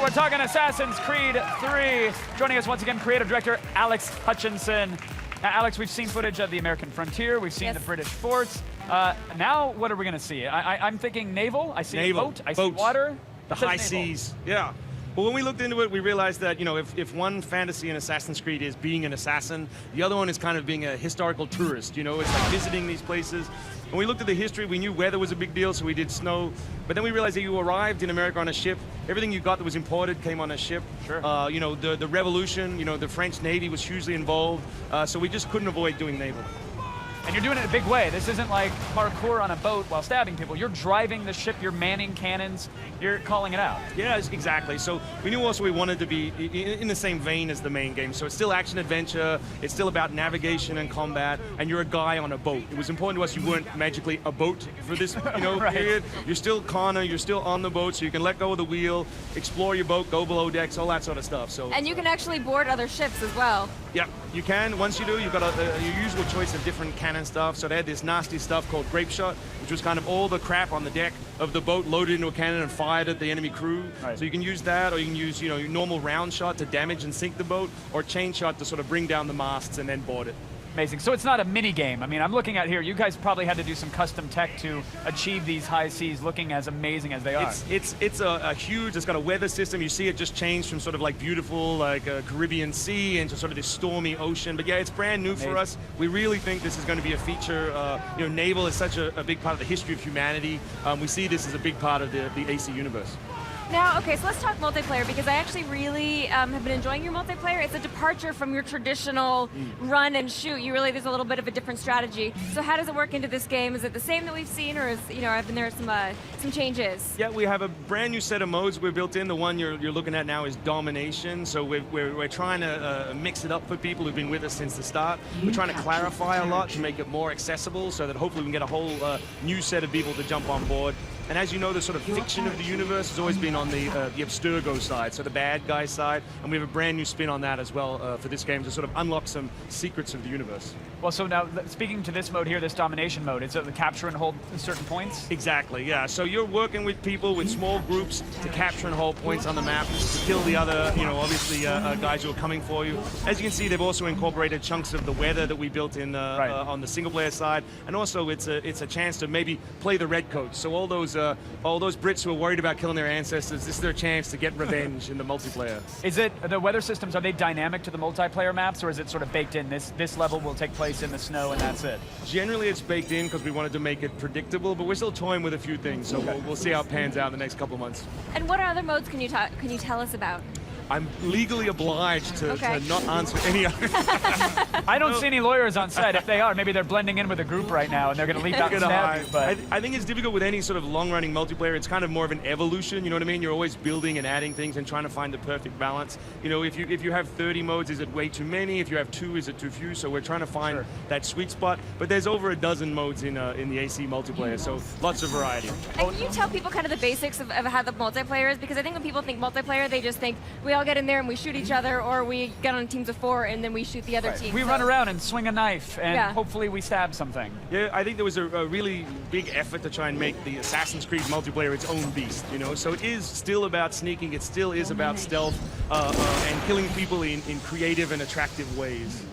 we're talking Assassin's Creed 3. Joining us once again, creative director Alex Hutchinson. Now, Alex, we've seen footage of the American frontier. We've seen the British forts. Now, what are we going to see? I'm thinking naval. I see a boat. I see water. The high seas. Yeah. But when we looked into it, we realized that, you know, if one fantasy in Assassin's Creed is being an assassin, the other one is kind of being a historical tourist, you know? It's like visiting these places. When we looked at the history, we knew weather was a big deal, so we did snow. But then we realized that you arrived in America on a ship. Everything you got that was imported came on a ship. Sure. You know, the revolution, you know, the French Navy was hugely involved. So we just couldn't avoid doing naval. And you're doing it in a big way. This isn't like parkour on a boat while stabbing people. You're driving the ship, you're manning cannons, you're calling it out. Yeah, exactly. So we knew also we wanted to be in the same vein as the main game. So it's still action-adventure, it's still about navigation and combat, and you're a guy on a boat. It was important to us you weren't magically a boat for this period. You're still Connor, you're still on the boat, so you can let go of the wheel, explore your boat, go below decks, all that sort of stuff. So and you can actually board other ships as well. Yeah, you can. Once you do, you've got your usual choice of different cannon stuff. So they had this nasty stuff called grape shot, which was kind of all the crap on the deck of the boat loaded into a cannon and fired at the enemy crew. Right. So you can use that, or you can use, you know, your normal round shot to damage and sink the boat, or chain shot to sort of bring down the masts and then board it. Amazing. So it's not a mini game. I mean, I'm looking at here, you guys probably had to do some custom tech to achieve these high seas looking as amazing as they are. It's a huge, it's got a weather system. You see it just changed from sort of like beautiful, like a Caribbean sea into sort of this stormy ocean. But yeah, it's brand new for us. We really think this is going to be a feature. You know, naval is such a big part of the history of humanity. We see this as a big part of the ACIII universe. Now, okay, so let's talk multiplayer, because I actually really have been enjoying your multiplayer. It's a departure from your traditional run and shoot. There's a little bit of a different strategy. So how does it work into this game? Is it the same that we've seen, or is, you know, have been there some changes? Yeah, we have a brand new set of modes we've built in. The one you're looking at now is domination. So we're trying to mix it up for people who've been with us since the start. We're trying to clarify a lot to make it more accessible, so that hopefully we can get a whole new set of people to jump on board. And as you know, the sort of fiction of the universe has always been on the Abstergo side, so the bad guy side, and we have a brand new spin on that as well for this game to sort of unlock some secrets of the universe. Well, so now, speaking to this mode here, this domination mode, is it the capture and hold certain points? Exactly, yeah. So you're working with people, with small groups, to capture and hold points on the map, to kill the other, you know, obviously guys who are coming for you. As you can see, they've also incorporated chunks of the weather that we built in on the single-player side, and also it's a chance to maybe play the redcoats. So all those Brits who are worried about killing their ancestors, this is their chance to get revenge in the multiplayer. Is it, the weather systems, are they dynamic to the multiplayer maps, or is it sort of baked in? This level will take place in the snow and that's it? Generally it's baked in because we wanted to make it predictable, but we're still toying with a few things, so we'll see how it pans out in the next couple of months. And what other modes can you tell us about? I'm legally obliged to not answer any other. I don't see any lawyers on set. If they are, maybe they're blending in with a group right now and they're going to leap out and stab you. But I think it's difficult with any sort of long-running multiplayer. It's kind of more of an evolution, you know what I mean? You're always building and adding things and trying to find the perfect balance. You know, if you have 30 modes, is it way too many? If you have 2, is it too few? So we're trying to find that sweet spot. But there's over a dozen modes in the ACIII multiplayer, so lots of variety. And can you tell people kind of the basics of how the multiplayer is? Because I think when people think multiplayer, they just think we all get in there and we shoot each other, or we get on teams of 4 and then we shoot the other team. We run around and swing a knife and hopefully we stab something. Yeah, I think there was a really big effort to try and make the Assassin's Creed multiplayer its own beast, you know? So it is still about sneaking, it still is about stealth and killing people in creative and attractive ways.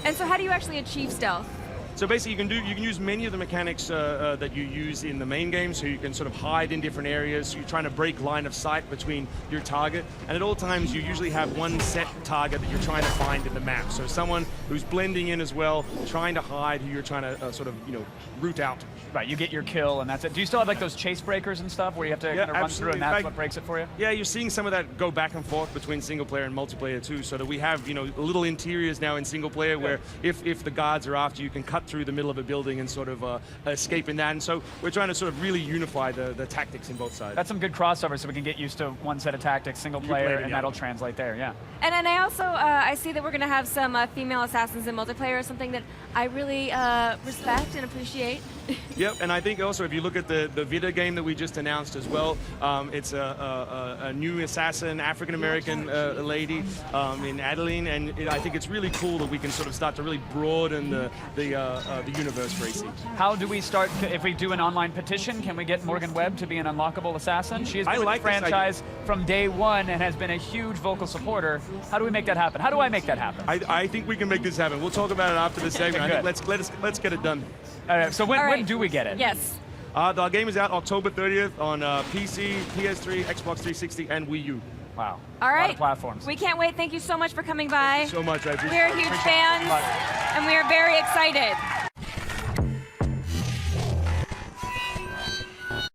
And so how do you actually achieve stealth? So basically you can use many of the mechanics that you use in the main game, so you can sort of hide in different areas. You're trying to break line of sight between your target, and at all times you usually have one set target that you're trying to find in the map. So someone who's blending in as well, trying to hide, who you're trying to sort of, you know, root out. Right, you get your kill and that's it. Do you still have like those chase breakers and stuff where you have to kind of run through and that's what breaks it for you? Yeah, you're seeing some of that go back and forth between single player and multiplayer too, so that we have, you know, little interiors now in single player where if the guards are after you, can cut through the middle of a building and sort of escape in that. And so we're trying to sort of really unify the tactics in both sides. That's some good crossover, so we can get used to one set of tactics, single player, and that'll translate there, yeah. And then I also, I see that we're going to have some female assassins in multiplayer, something that I really respect and appreciate. Yep, and I think also if you look at the video game that we just announced as well, it's a new assassin, African-American lady in Adeline, and I think it's really cool that we can sort of start to really broaden the universe for ACIII. How do we start, if we do an online petition, can we get Morgan Webb to be an unlockable assassin? She has been with the franchise from day one and has been a huge vocal supporter. How do we make that happen? How do I make that happen? I think we can make this happen. We'll talk about it after the segment. I think let's get it done. All right, so when do we get it? Yes. The game is out October 30th on PC, PS3, Xbox 360, and Wii U. Wow. All A lot right. of platforms. We can't wait. Thank you so much for coming by. So much. I appreciate We're it. huge fans, and we are very excited.